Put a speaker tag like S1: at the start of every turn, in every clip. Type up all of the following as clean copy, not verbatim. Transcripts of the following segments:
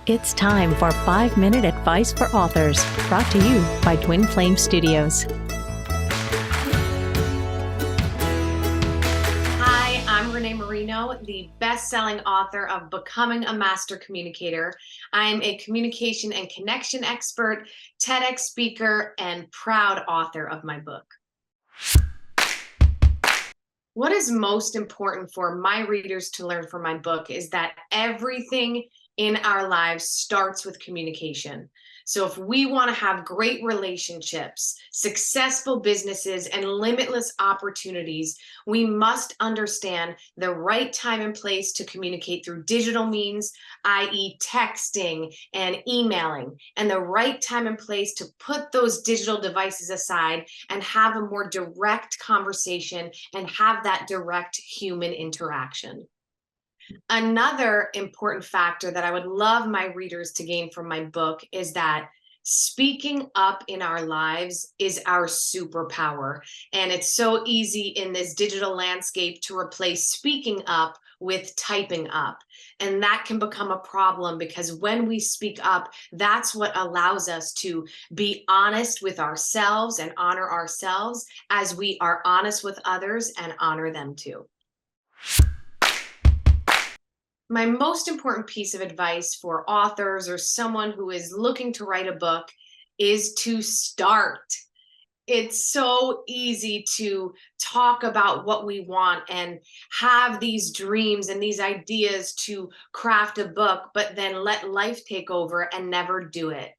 S1: It's time for 5-Minute Advice for Authors, brought to you by Twin Flame Studios.
S2: Hi, I'm Renée Marino, the best-selling author of Becoming a Master Communicator. I'm a communication and connection expert, TEDx speaker, and proud author of my book. What is most important for my readers to learn from my book is that everything in our lives starts with communication. So if we want to have great relationships, successful businesses, and limitless opportunities, we must understand the right time and place to communicate through digital means, i.e. texting and emailing, and the right time and place to put those digital devices aside and have a more direct conversation and have that direct human interaction. Another important factor that I would love my readers to gain from my book is that speaking up in our lives is our superpower. And it's so easy in this digital landscape to replace speaking up with typing up. And that can become a problem because when we speak up, that's what allows us to be honest with ourselves and honor ourselves as we are honest with others and honor them too. My most important piece of advice for authors or someone who is looking to write a book is to start. It's so easy to talk about what we want and have these dreams and these ideas to craft a book, but then let life take over and never do it.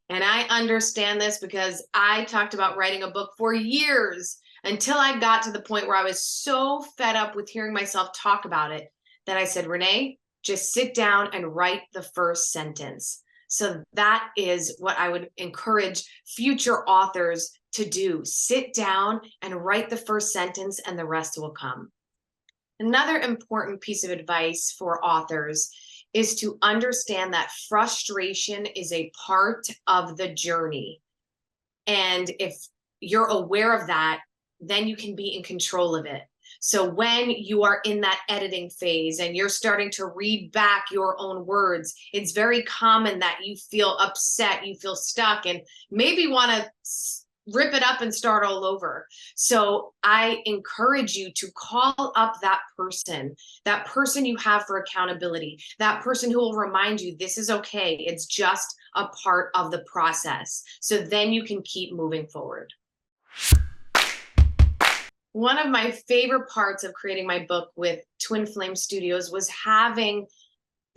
S2: And I understand this because I talked about writing a book for years until I got to the point where I was so fed up with hearing myself talk about it that I said, Renee, just sit down and write the first sentence. So that is what I would encourage future authors to do. Sit down and write the first sentence and the rest will come. Another important piece of advice for authors is to understand that frustration is a part of the journey. And if you're aware of that, then you can be in control of it. So when you are in that editing phase and you're starting to read back your own words, it's very common that you feel upset, you feel stuck, and maybe want to rip it up and start all over. So I encourage you to call up that person you have for accountability, that person who will remind you this is okay. It's just a part of the process. So then you can keep moving forward. One of my favorite parts of creating my book with Twin Flame Studios was having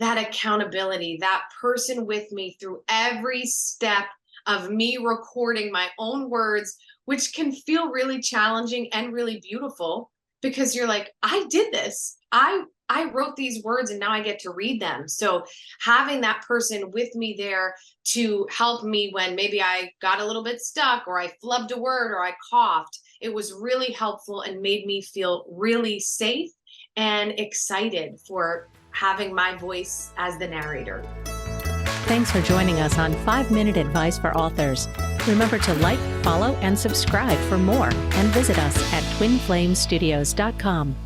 S2: that accountability, that person with me through every step of me recording my own words, which can feel really challenging and really beautiful because you're like, I did this. I wrote these words and now I get to read them. So having that person with me there to help me when maybe I got a little bit stuck or I flubbed a word or I coughed, it was really helpful and made me feel really safe and excited for having my voice as the narrator.
S1: Thanks for joining us on 5-Minute Advice for Authors. Remember to like, follow, and subscribe for more, and visit us at twinflamestudios.com.